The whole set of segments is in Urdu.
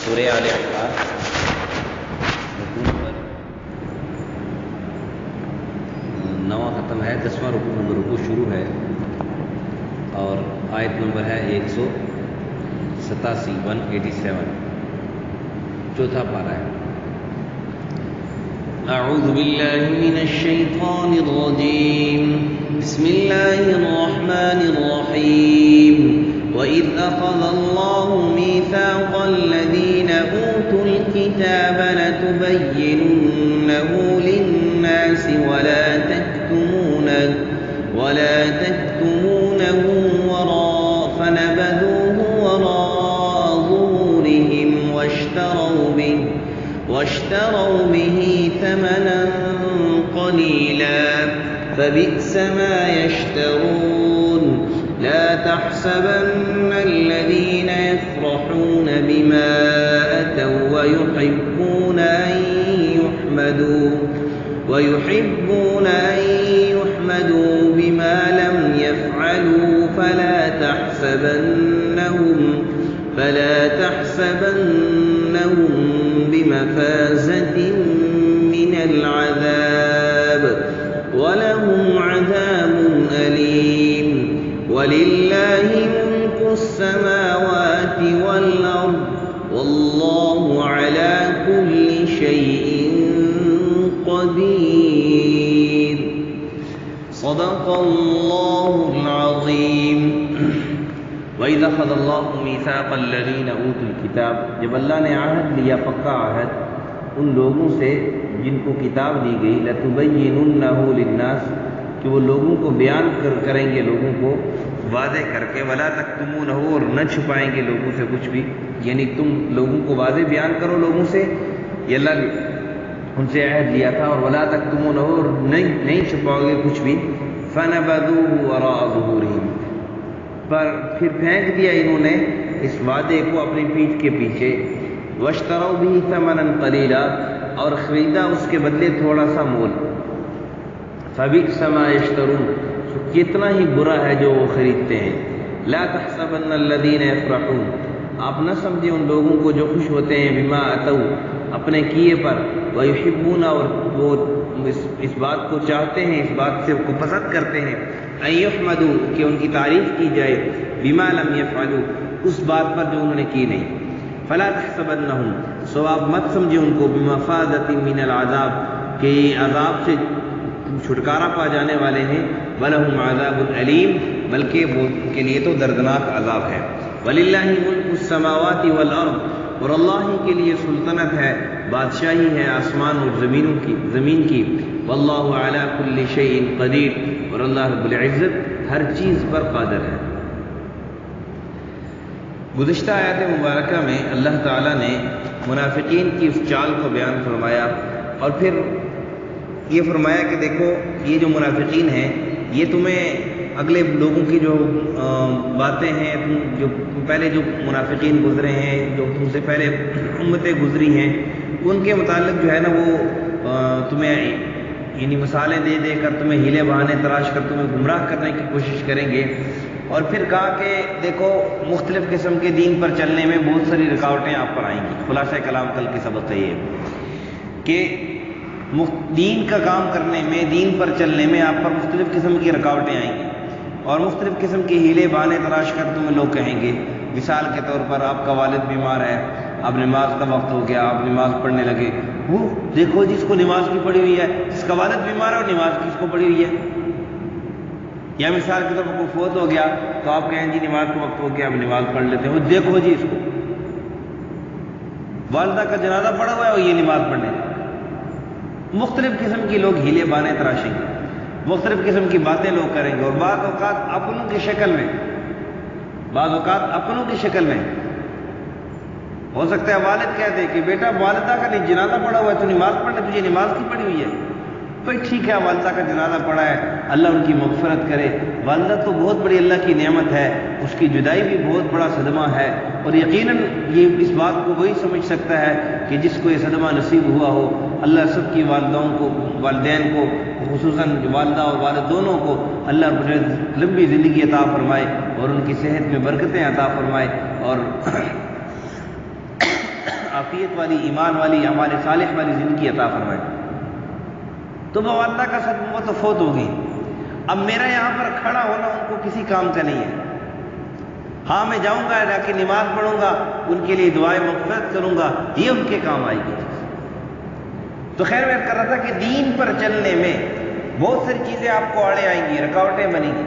سورہ آل عمران رکوع نمبر 9 ختم ہے، 10واں رکوع شروع ہے اور آیت نمبر ہے 187 187، چوتھا پارہ ہے۔ اعوذ باللہ من الشیطان الرجیم، بسم اللہ الرحمن الرحیم۔ وَإِذْ أَخَذَ اللَّهُ مِيثَاقَ الَّذِينَ أُوتُوا الْكِتَابَ لَتُبَيِّنُنَّهُ لِلنَّاسِ وَلَا تَكْتُمُونَهُ فَنَبَذُوهُ وَرَاءَ ظُهُورِهِمْ وَاشْتَرَوْا بِهِ ثَمَنًا قَلِيلًا فَبِئْسَ مَا يَشْتَرُونَ۔ لا تحسبن الذين يفرحون بما أتوا ويحبون أن يحمدوا بما لم يفعلوا فلا تحسبنهم بمفازة من العذاب ولهم عذاب أليم۔ وَلِلَّهِ مُلْكُ السَّمَاوَاتِ وَالْأَرْضِ وَاللَّهُ عَلَى كُلِّ شَيْءٍ قَدِيرٌ۔ صدق اللہ العظیم۔ وَإِذْ أَخَذَ اللَّهُ مِيثَاقَ الَّذِينَ أُوتُوا الْكِتَابَ، جب اللہ نے عہد لیا، پکا عہد ان لوگوں سے جن کو کتاب دی گئی، لَتُبَيِّنُنَّهُ لِلنَّاسِ، کہ وہ لوگوں کو بیان کریں گے، لوگوں کو واضح کر کے، وَلَا تَكْتُمُونَهُ، اور نہ چھپائیں گے لوگوں سے کچھ بھی، یعنی تم لوگوں کو واضح بیان کرو لوگوں سے، یہ اللہ نے ان سے عہد لیا تھا، اور وَلَا تَكْتُمُونَهُ، اور نہیں چھپاؤ گے کچھ بھی، فَنَبَذُوهُ وَرَاءَ ظُهُورِهِمْ، پر پھر پھینک دیا انہوں نے اس وعدے کو اپنی پیٹھ کے پیچھے، وَاشْتَرَوْا بِهِ ثَمَنًا قَلِيلًا، اور خریدا اس کے بدلے تھوڑا سا مول، فَبِئْسَ مَا يَشْتَرُونَ، کتنا ہی برا ہے جو وہ خریدتے ہیں۔ لا تحسبن الذین یفرحون، آپ نہ سمجھیں ان لوگوں کو جو خوش ہوتے ہیں، بما اتوا، اپنے کیے پر، ویحبون، اور وہ اس بات کو چاہتے ہیں، اس بات سے کو پسند کرتے ہیں، ان یحمدوا، کہ ان کی تعریف کی جائے، بما لم یفعلوا، اس بات پر جو انہوں نے کی نہیں۔ فلا تحسبنہم، سو آپ مت سمجھیں ان کو، بمفازۃ من العذاب، کہ عذاب سے چھٹکارا پا جانے والے ہیں، وَلَهُمْ عَذَابٌ أَلِيمٌ، بلکہ وہ کے لیے تو دردناک عذاب ہے۔ وَلِلَّهِ مُلْكُ السَّمَاوَاتِ وَالْأَرْضِ، اور اللہ ہی کے لیے سلطنت ہے، بادشاہی ہے آسمان اور زمین کی، وَاللَّهُ عَلَى كُلِّ شَيْءٍ قَدِيرٌ، اور اللہ رب العزت ہر چیز پر قادر ہے۔ گزشتہ آیات مبارکہ میں اللہ تعالیٰ نے منافقین کی اس چال کو بیان فرمایا، اور پھر یہ فرمایا کہ دیکھو یہ جو منافقین ہیں، یہ تمہیں اگلے لوگوں کی جو باتیں ہیں، جو پہلے جو منافقین گزرے ہیں، جو تم سے پہلے امتیں گزری ہیں، ان کے متعلق جو ہے نا وہ تمہیں یعنی مثالیں دے دے کر، تمہیں ہیلے بہانے تراش کر تمہیں گمراہ کرنے کی کوشش کریں گے۔ اور پھر کہا کہ دیکھو مختلف قسم کے دین پر چلنے میں بہت ساری رکاوٹیں آپ پر آئیں گی۔ خلاصہ کلام کل کی سبق ہے یہ کہ دین کا کام کرنے میں، دین پر چلنے میں آپ پر مختلف قسم کی رکاوٹیں آئیں گی، اور مختلف قسم کے ہیلے بہانے تلاش کر تمہیں لوگ کہیں گے۔ مثال کے طور پر آپ کا والد بیمار ہے، اب نماز کا وقت ہو گیا، آپ نماز پڑھنے لگے، وہ دیکھو جس کو نماز کی پڑھی ہوئی ہے، جس کا والد بیمار ہے اور نماز کس کو پڑھی ہوئی ہے۔ یا مثال کے طور پر کوئی فوت ہو گیا تو آپ کہیں جی نماز کا وقت ہو گیا، اب نماز پڑھ لیتے ہیں، وہ دیکھو جی اس کو والدہ کا جنازہ پڑا ہوا ہے اور یہ نماز پڑھنے۔ مختلف قسم کی لوگ ہیلے بانے تراشیں گے، مختلف قسم کی باتیں لوگ کریں گے، اور بعض اوقات اپنوں کی شکل میں ہو سکتا ہے والد کہتے کہ بیٹا والدہ کا جنازہ پڑا ہوا ہے تو نماز پڑھنے، تجھے نماز کی پڑھی ہوئی ہے۔ بھائی ٹھیک ہے، والدہ کا جنازہ پڑا ہے، اللہ ان کی مغفرت کرے۔ والدہ تو بہت بڑی اللہ کی نعمت ہے، اس کی جدائی بھی بہت بڑا صدمہ ہے، اور یقیناً یہ اس بات کو وہی سمجھ سکتا ہے کہ جس کو یہ صدمہ نصیب ہوا ہو۔ اللہ سب کی والدین کو، خصوصاً والدہ اور والد دونوں کو اللہ لمبی زندگی عطا فرمائے اور ان کی صحت میں برکتیں عطا فرمائے، اور عافیت والی، ایمان والی، اعمال صالح والی زندگی عطا فرمائے۔ تو وہ والدہ کا صدمہ، وہ تو فوت ہو گئی، اب میرا یہاں پر کھڑا ہونا ان کو کسی کام کا نہیں ہے۔ ہاں میں جاؤں گا، جا کے نماز پڑھوں گا، ان کے لیے دعائیں مغفرت کروں گا، یہ ان کے کام آئے گی۔ تو خیر میں کر رہا تھا کہ دین پر چلنے میں بہت ساری چیزیں آپ کو آڑے آئیں گی، رکاوٹیں بنیں گی،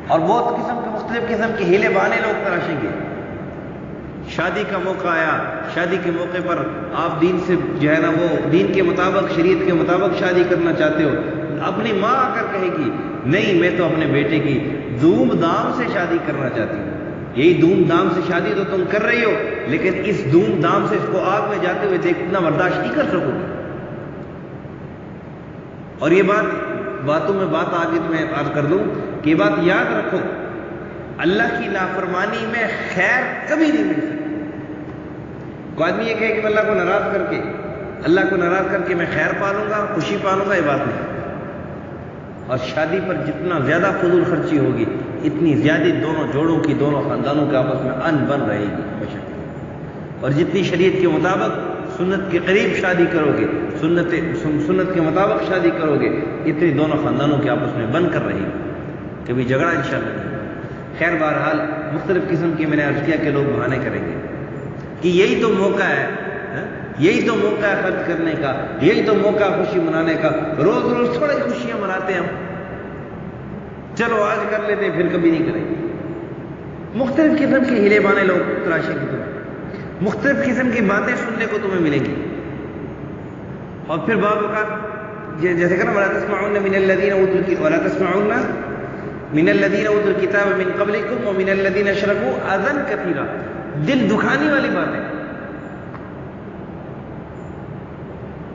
اور بہت مختلف قسم کے ہیلے بہانے لوگ تراشیں گے۔ شادی کا موقع آیا، شادی کے موقع پر آپ دین سے جو ہے نا وہ دین کے مطابق، شریعت کے مطابق شادی کرنا چاہتے ہو، اپنی ماں آ کر کہے گی نہیں میں تو اپنے بیٹے کی دھوم دھام سے شادی کرنا چاہتی ہوں۔ یہی دھوم دھام سے شادی تو تم کر رہی ہو، لیکن اس دھوم دھام سے اس کو آگ میں جاتے ہوئے دیکھنا برداشت نہیں کر سکو گی۔ اور یہ باتوں میں بات آگے میں عرض کر دوں کہ یہ بات یاد رکھو، اللہ کی نافرمانی میں خیر کبھی نہیں مل سکتی۔ کوئی آدمی یہ کہے کہ میں اللہ کو ناراض کر کے میں خیر پالوں گا، خوشی پالوں گا، یہ بات نہیں۔ اور شادی پر جتنا زیادہ فضول خرچی ہوگی، اتنی زیادہ دونوں جوڑوں کی، دونوں خاندانوں کے آپس میں ان بن رہے گی ہمیشہ۔ اور جتنی شریعت کے مطابق سنت کے قریب شادی کرو گے، سنت کے مطابق شادی کرو گے، اتنی دونوں خاندانوں کے آپس میں بن کر رہے گی، کبھی جھگڑا انشاءاللہ نہیں۔ خیر بہرحال مختلف قسم کے میں نے عرض کیا کہ لوگ بہانے کریں گے کہ یہی تو موقع ہے، یہی تو موقع ہے خرچ کرنے کا، یہی تو موقع ہے خوشی منانے کا، روز روز تھوڑی خوشیاں مناتے ہیں ہم، چلو آج کر لیتے ہیں پھر کبھی نہیں کریں گے۔ مختلف قسم کے ہیلے بانے لوگ تراشیں گے تمہیں، مختلف قسم کی باتیں سننے کو تمہیں ملیں گی۔ اور پھر بعض اوقات جیسے کہ وَلَا تَسْمَعُنَّ مِنَ الَّذِينَ أُوتُوا الْكِتَابَ مِنْ قَبْلِكُمْ وَمِنَ الَّذِينَ أَشْرَكُوا أَذًى كَثِيرًا، دل دکھانے والی باتیں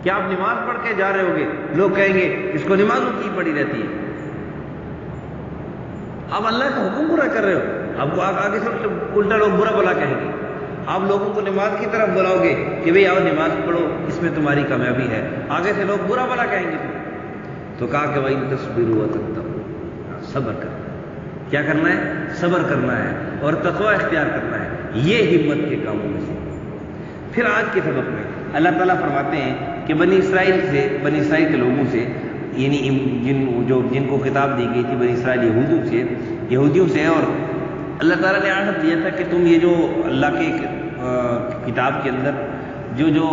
کہ آپ نماز پڑھ کے جا رہے ہوگے، لوگ کہیں گے اس کو نمازوں کی پڑی رہتی ہے، آپ اللہ کا حکم پورا کر رہے ہو، آپ کو آگے سے الٹا لوگ برا بلا کہیں گے۔ آپ لوگوں کو نماز کی طرف بلاؤ گے کہ بھئی آؤ نماز پڑھو، اس میں تمہاری کامیابی ہے، آگے سے لوگ برا بلا کہیں گے تو کہا کہ بھائی تصبروا وتتقوا، صبر کرنا ہے۔ کیا کرنا ہے؟ صبر کرنا ہے اور تقوی اختیار کرنا ہے، یہ ہمت کے کاموں میں سے۔ پھر آج کے سبق میں اللہ تعالیٰ فرماتے ہیں کہ بنی اسرائیل کے لوگوں سے، یعنی جن کو کتاب دی گئی تھی بنی اسرائیل یہودیوں سے، اور اللہ تعالیٰ نے عہد دیا تھا کہ تم یہ جو اللہ کے کتاب کے اندر جو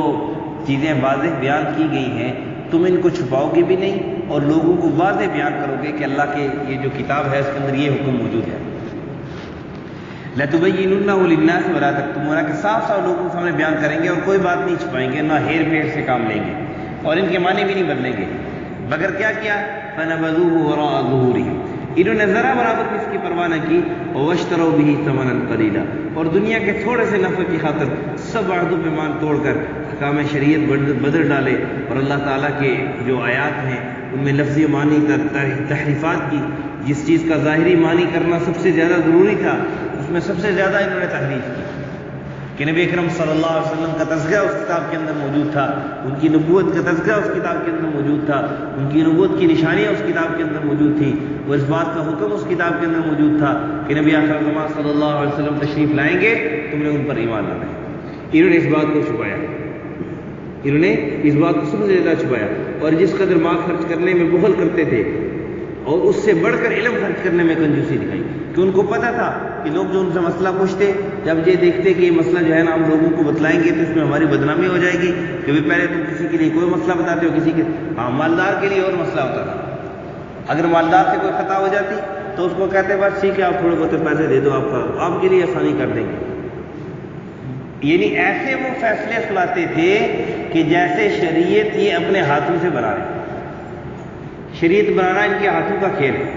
چیزیں واضح بیان کی گئی ہیں تم ان کو چھپاؤ گے بھی نہیں، اور لوگوں کو واضح بیان کرو گے کہ اللہ کے یہ جو کتاب ہے اس کے اندر یہ حکم موجود ہے۔ لَتُبَيِّنُنَّهُ لِلنَّاسِ وَلَا تَكْتُمُونَهُ، کہ صاف صاف لوگوں کے سامنے بیان کریں گے اور کوئی بات نہیں چھپائیں گے، نہ ہیر پھیر سے کام لیں گے، اور ان کے معنی بھی نہیں بدلیں گے۔ مگر کیا کیا؟ فَنَبَذُوهُ وَرَاءَ ظُهُورِهِمْ، انہوں نے ذرا برابر بھی اس کی پرواہ نہ کی، وَاشْتَرَوْا بِهِ ثَمَنًا قَلِيلًا، اور دنیا کے تھوڑے سے نفع کی خاطر سب عہد و پیمان توڑ کر احکام شریعت بدل ڈالے، اور اللہ تعالیٰ کے جو آیات ہیں ان میں لفظی معنی تحریفات کی، جس چیز کا ظاہری معنی کرنا سب سے زیادہ ضروری تھا اس میں سب سے زیادہ انہوں نے تحریف کی، کہ نبی اکرم صلی اللہ علیہ وسلم کا تذکرہ اس کتاب کے اندر موجود تھا، ان کی نبوت کا تذکرہ اس کتاب کے اندر موجود تھا، ان کی نبوت کی نشانیاں اس کتاب کے اندر موجود تھیں، اور اس بات کا حکم اس کتاب کے اندر موجود تھا کہ نبی آخر زمان صلی اللہ علیہ وسلم تشریف لائیں گے، تم نے ان پر ایمان لانا ہے۔ انہوں نے اس بات کو چھپایا، انہوں نے اس بات کو سب سے زیادہ چھپایا، اور جس قدر مال خرچ کرنے میں بخل کرتے تھے اور اس سے بڑھ کر علم خرچ کرنے میں کنجوسی دکھائی، کہ ان کو پتہ تھا کہ لوگ جو ان سے مسئلہ پوچھتے، جب یہ دیکھتے کہ یہ مسئلہ جو ہے نا ہم لوگوں کو بتلائیں گے تو اس میں ہماری بدنامی ہو جائے گی، کہ پہلے تم کسی کے لیے کوئی مسئلہ بتاتے ہو، کسی کے مالدار کے لیے اور مسئلہ ہوتا تھا، اگر مالدار سے کوئی خطا ہو جاتی تو اس کو کہتے بس ٹھیک ہے آپ تھوڑے بہت پیسے دے دو، آپ کے لیے آسانی کر دیں گے۔ یعنی ایسے وہ فیصلے سناتے تھے کہ جیسے شریعت یہ اپنے ہاتھوں سے بنا رہے، شریعت بنانا ان کے ہاتھوں کا کھیل ہے،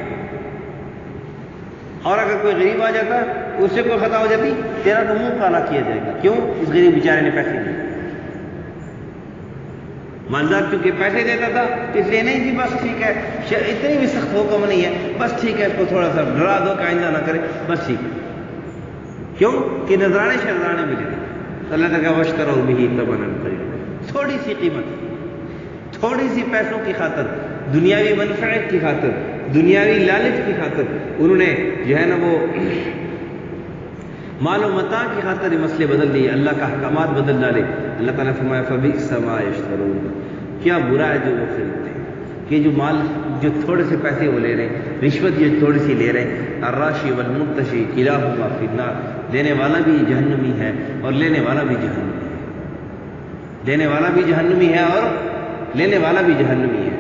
اور اگر کوئی غریب آ جاتا اس سے کوئی خطا ہو جاتی تیرا تو منہ کالا کیا جائے گا، کیوں؟ اس غریب بیچارے نے پیسے دیے، مالدار کیونکہ پیسے دیتا تھا اس لیے نہیں جی بس ٹھیک ہے، اتنی بھی سخت حکم نہیں ہے، بس ٹھیک ہے اس کو تھوڑا سا ڈرا دو کہ آئندہ نہ کرے، بس ٹھیک ہے، کیوں کہ نذرانے شرزانے ملے تھے۔ اللہ تعالیٰ واشتروا بہ ثمنا قلیلا، تھوڑی سی قیمت، تھوڑی سی پیسوں کی خاطر، دنیاوی منفعت کی خاطر، دنیاوی لالچ کی خاطر انہوں نے جو ہے نا وہ مال و متاع کی خاطر یہ مسئلے بدل دیے، اللہ کا احکامات بدل ڈالے۔ اللہ تعالیٰ نے فرمایا فبئس ما یشترون، کیا برا ہے جو وہ خریدتے ہیں، کہ جو مال جو تھوڑے سے پیسے وہ لے رہے ہیں، رشوت جو تھوڑی سی لے رہے ہیں، الراشی والمرتشی کلاہما فی النار، دینے والا بھی جہنمی ہے اور لینے والا بھی جہنمی ہے، دینے والا بھی جہنمی ہے اور لینے والا بھی جہنمی ہے۔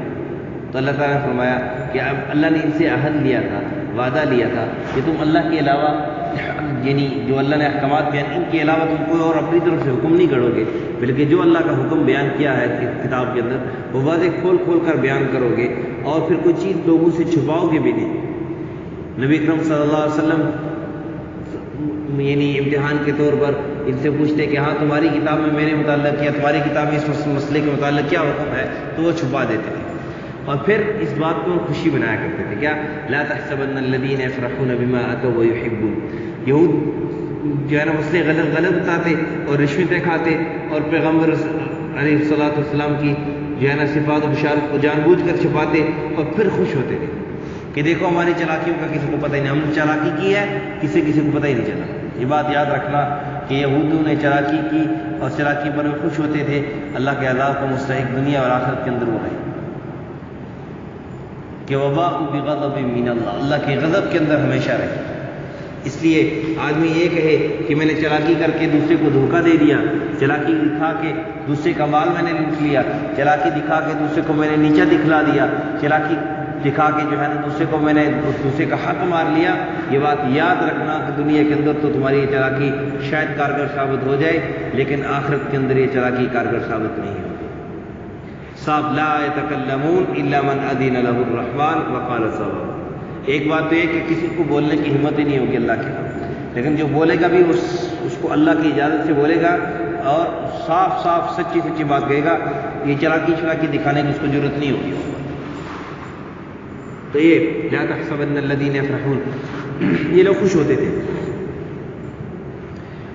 تو اللہ تعالیٰ نے فرمایا کہ اب اللہ نے ان سے عہد لیا تھا، وعدہ لیا تھا کہ تم اللہ کے علاوہ، یعنی جو اللہ نے احکامات بیان، ان کے علاوہ تم کوئی اور اپنی طرف سے حکم نہیں کرو گے، بلکہ جو اللہ کا حکم بیان کیا ہے کتاب کے اندر وہ واضح کھول کھول کر بیان کرو گے، اور پھر کوئی چیز لوگوں سے چھپاؤ گے بھی نہیں۔ نبی اکرم صلی اللہ علیہ وسلم یعنی امتحان کے طور پر ان سے پوچھتے کہ ہاں تمہاری کتاب میں میرے متعلق یا تمہاری کتاب میں اس مسئلے کے متعلق کیا حکم ہے، تو وہ چھپا دیتے تھے، اور پھر اس بات کو خوشی بنایا کرتے تھے، کیا لا تحسبن الذین یفرحون بما اتوا ویحبون، یہود جو ہے نا مسئلے غلط بتاتے اور رشوتیں کھاتے اور پیغمبر علیہ الصلوۃ والسلام کی جو ہے نا صفات و بشارت کو جان بوجھ کر چھپاتے اور پھر خوش ہوتے تھے کہ دیکھو ہماری چالاکیوں کا کسی کو پتہ ہی نہیں، ہم نے چالاکی کی ہے کسی کو پتہ ہی نہیں چلا۔ یہ بات یاد رکھنا کہ یہودوں نے چالاکی کی اور چالاکی پر وہ خوش ہوتے تھے، اللہ کے عذاب کو مستحق دنیا اور آخرت کے اندر وہ ہے کہ وباء بغضب من اللہ، اللہ کے غضب کے اندر ہمیشہ رہے۔ اس لیے آدمی یہ کہے کہ میں نے چالاکی کر کے دوسرے کو دھوکہ دے دیا، چالاکی دکھا کے دوسرے کا مال میں نے لوٹ لیا، چالاکی دکھا کے دوسرے کو میں نے نیچا دکھلا دیا، چالاکی دکھا کے جو ہے نا دوسرے کو میں نے دوسرے کا حق مار لیا، یہ بات یاد رکھنا کہ دنیا کے اندر تو تمہاری یہ چالاکی شاید کارگر ثابت ہو جائے، لیکن آخرت کے اندر یہ چالاکی کارگر ثابت نہیں ہوگی۔ صاحب لا يتکلمون الا من اذن له الرحمن وقال صوابا، ایک بات تو یہ کہ کسی کو بولنے کی ہمت ہی نہیں ہوگی اللہ کے نام، لیکن جو بولے گا بھی اس کو اللہ کی اجازت سے بولے گا اور صاف صاف سچی بات کہے گا، یہ چالاکی دکھانے کی اس کو ضرورت نہیں ہوگی۔ تو یہ لا تحسبن الذین یفرحون، یہ لوگ خوش ہوتے تھے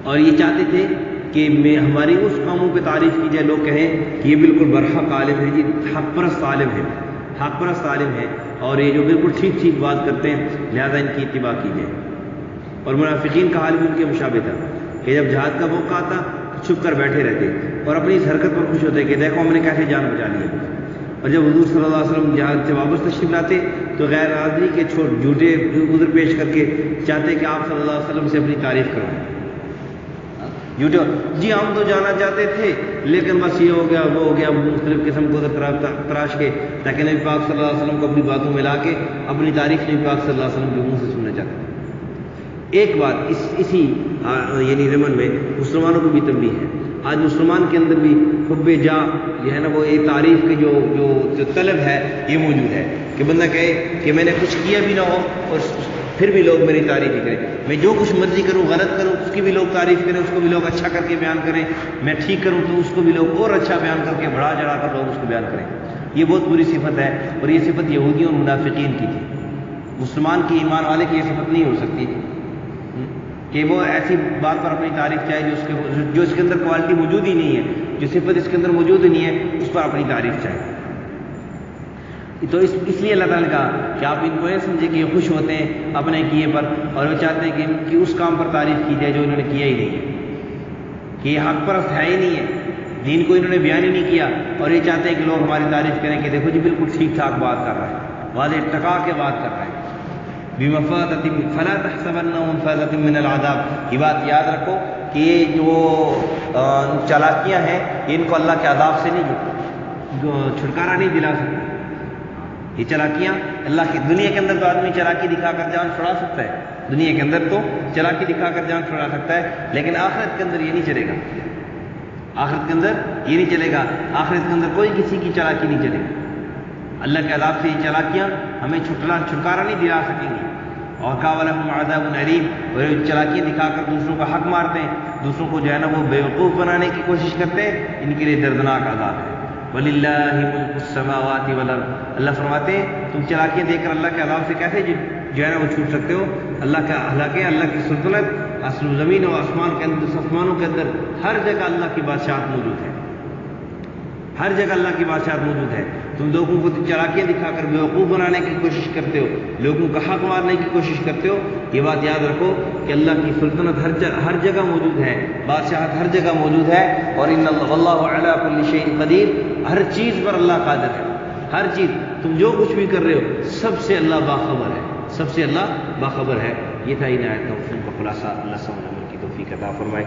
اور یہ چاہتے تھے کہ ہماری اس قوموں پہ تعریف کی جائے، لوگ کہیں کہ یہ بالکل برحق عالم ہے، جی حق پرست عالم ہے اور یہ جو بالکل ٹھیک بات کرتے ہیں، لہذا ان کی اتباع کی جائے۔ اور منافقین کا حال بھی ان کے مشابہ تھا کہ جب جہاد کا موقع آتا چھپ کر بیٹھے رہتے اور اپنی اس حرکت پر خوش ہوتے کہ دیکھو ہم نے کیسے جان بچا لیا، اور جب حضور صلی اللہ علیہ وسلم جہاد سے واپس تشریف لاتے تو غیر حاضری کے جھوٹے عذر پیش کر کے چاہتے کہ آپ صلی اللہ علیہ وسلم سے اپنی تعریف کروائیں، جھوٹے، جی ہم تو جانا چاہتے تھے لیکن بس یہ ہو گیا وہ ہو گیا، مختلف قسم کو تراش کے تاکہ نبی پاک صلی اللہ علیہ وسلم کو اپنی باتوں میں لا کے اپنی تعریف نبی پاک صلی اللہ علیہ وسلم کے منہ سے سننا چاہتے ہیں۔ ایک بات اسی یعنی ضمن میں مسلمانوں کو بھی تنبیہ ہے، آج مسلمان کے اندر بھی حب جا جو ہے نا وہ ایک تعریف کی جو طلب ہے یہ موجود ہے کہ بندہ کہے کہ میں نے کچھ کیا بھی نہ ہو اور پھر بھی لوگ میری تعریف ہی کریں، میں جو کچھ مرضی کروں غلط کروں اس کی بھی لوگ تعریف کریں، اس کو بھی لوگ اچھا کر کے بیان کریں، میں ٹھیک کروں تو اس کو بھی لوگ اور اچھا بیان کر کے بڑھا چڑھا کر لوگ اس کو بیان کریں۔ یہ بہت بری صفت ہے اور یہ صفت یہودیوں اور منافقین کی تھی، مسلمان کی ایمان والے کی یہ صفت نہیں ہو سکتی کہ وہ ایسی بات پر اپنی تعریف چاہے جو اس کے اندر کوالٹی موجود ہی نہیں ہے، جو صفت اس کے اندر موجود ہی نہیں ہے اس پر اپنی تعریف چاہے۔ تو اس لیے اللہ تعالیٰ نے کہا کہ آپ ان کو یہ سمجھے کہ یہ خوش ہوتے ہیں اپنے کیے پر اور وہ چاہتے ہیں کہ ان کی اس کام پر تعریف کی جائے جو انہوں نے کیا ہی نہیں ہے، کہ یہ حق پرست ہے ہی نہیں ہے، دین کو انہوں نے بیان ہی نہیں کیا، اور یہ چاہتے ہیں کہ لوگ ہماری تعریف کریں کہ دیکھو جی بالکل ٹھیک ٹھاک بات کر رہا ہے، واضح ٹکا کے بات کر رہا ہے۔ بمفازۃ فلا تحسبنهم مفازۃ من العذاب، یہ بات یاد رکھو کہ یہ جو چالاکیاں ہیں ان کو اللہ کے عذاب سے نہیں چھٹکارا نہیں دلا سکتی، یہ چالاکیاں اللہ کی دنیا کے اندر تو آدمی چالاکی دکھا کر جان چھڑا سکتا ہے، دنیا کے اندر تو چالاکی دکھا کر جان چھڑا سکتا ہے، لیکن آخرت کے اندر یہ نہیں چلے گا، آخرت کے اندر یہ نہیں چلے گا، آخرت کے اندر کوئی کسی کی چالاکی نہیں چلے گی، اللہ کے عذاب سے یہ چالاکیاں ہمیں چھٹکارا نہیں دلا سکیں گی۔ اور وَلَهُمْ عَذَابٌ أَلِيمٌ، اور چالاکیاں دکھا کر دوسروں کا حق مارتے ہیں، دوسروں کو جو ہے نا وہ بیوقوف بنانے کی کوشش کرتے ہیں، ان کے لیے دردناک عذاب ہے۔ وَلِلَّهِ مُلْكُ السَّمَاوَاتِ وَالْأَرْضِ، اللہ فرماتے ہیں تم چالاکیاں دیکھ کر اللہ کے عذاب سے کیسے جو ہے نا وہ چھوٹ سکتے ہو؟ اللہ کا حالانکہ اللہ کی سلطنت اصل زمین و آسمان کے اندر، آسمانوں کے اندر ہر جگہ اللہ کی بادشاہت موجود ہے، ہر جگہ اللہ کی بادشاہت موجود ہے، تم لوگوں کو چالاکیاں دکھا کر بیوقوف بنانے کی کوشش کرتے ہو، لوگوں کا حق مارنے کی کوشش کرتے ہو. یہ بات یاد رکھو کہ اللہ کی سلطنت ہر جگہ موجود ہے، بادشاہت ہر جگہ موجود ہے، اور ان اللہ علی کل شیء قدیر، ہر چیز پر اللہ قادر ہے. ہر چیز، تم جو کچھ بھی کر رہے ہو سب سے اللہ باخبر ہے، سب سے اللہ باخبر ہے. یہ تھا ان آیت کا خلاصہ. اللہ سمجھ عمل کی توفیق عطا فرمائے.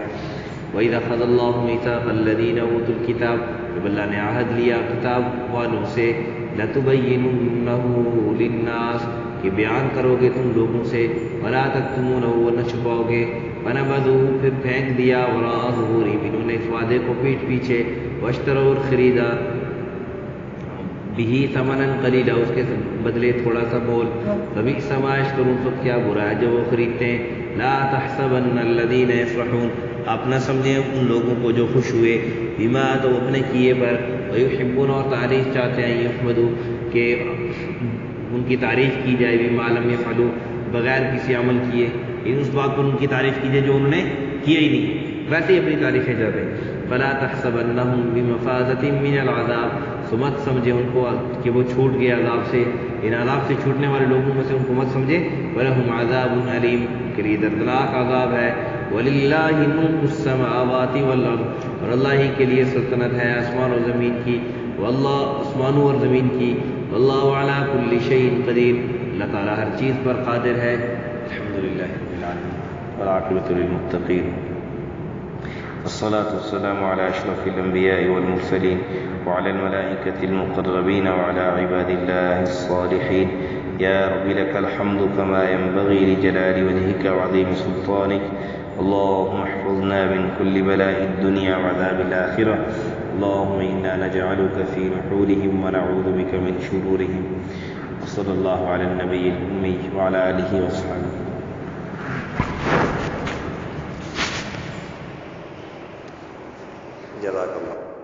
وَإِذَا أَخَذَ اللَّهُ مِيثَاقَ الَّذِينَ أُوتُوا الْكِتَابَ، جب اللہ نے عہد لیا کتاب والوں سے، لَتُبَيِّنُنَّهُ لِلنَّاسِ، کہ بیان کرو گے تم لوگوں سے، وَلَا تَكْتُمُونَهُ، ورنہ چھپاؤ گے. فَنَبَذُوهُ، پھر پھینک دیا، وَرَاءَ ظُهُورِهِمْ، انہوں نے اس وعدے کو پیٹھ پیچھے، وَاشْتَرَوْا، اور خریدا، بِهِ ثَمَنًا قَلِيلًا، اس کے بدلے تھوڑا سا مول. فَبِئْسَ مَا يَشْتَرُونَ، سب کیا برا ہے جو وہ خریدتے ہیں. لَا تَحْسَبَنَّ الَّذِينَ يَفْرَحُونَ، آپ نہ سمجھیں ان لوگوں کو جو خوش ہوئے، بما، تو اپنے کیے پر، وَيُحِبُّونَ، اور تعریف چاہتے ہیں، يُحْمَدُوا، کہ ان کی تعریف کی جائے، بما لم يفعلوا، بغیر کسی عمل کیے، اس بات پر ان کی تعریف کی جائے جو انہوں نے کیا ہی نہیں، ویسے ہی اپنی تعریفیں چاہتے ہیں. فَلَا تَحْسَبَنَّهُمْ بِمَفَازَةٍ مِّنَ الْعَذَابِ، تو مت سمجھے ان کو کہ وہ چھوٹ گئے عذاب سے، ان عذاب سے چھوٹنے والے لوگوں میں سے ان کو مت سمجھے. وَلَهُمْ عَذَابٌ أَلِيمٌ، کے لیے دردناک عذاب ہے. وَلِلَّهِ مُلْكُ السَّمَاوَاتِ وَالْأَرْضِ، اور اللہ ہی کے لیے سلطنت ہے آسمان و زمین کی، واللہ، آسمانوں اور زمین کی. واللہ علی کل شیء قدیر، اللہ تعالیٰ ہر چیز پر قادر ہے. الحمدللہ رب العالمین والعاقبۃ للمتقین، والصلاة والسلام على أشرف الأنبياء والمرسلين وعلى الملائكة المقربين وعلى عباد الله الصالحين. يا رب لك الحمد كما ينبغي لجلال وجهك وعظيم سلطانك. اللهم احفظنا من كل بلاء الدنيا وعذاب الآخرة. اللهم إنا نجعلك في نحورهم ونعوذ بك من شرورهم. وصلى الله على النبي الأمي وعلى آله وصحبه. جزاك الله.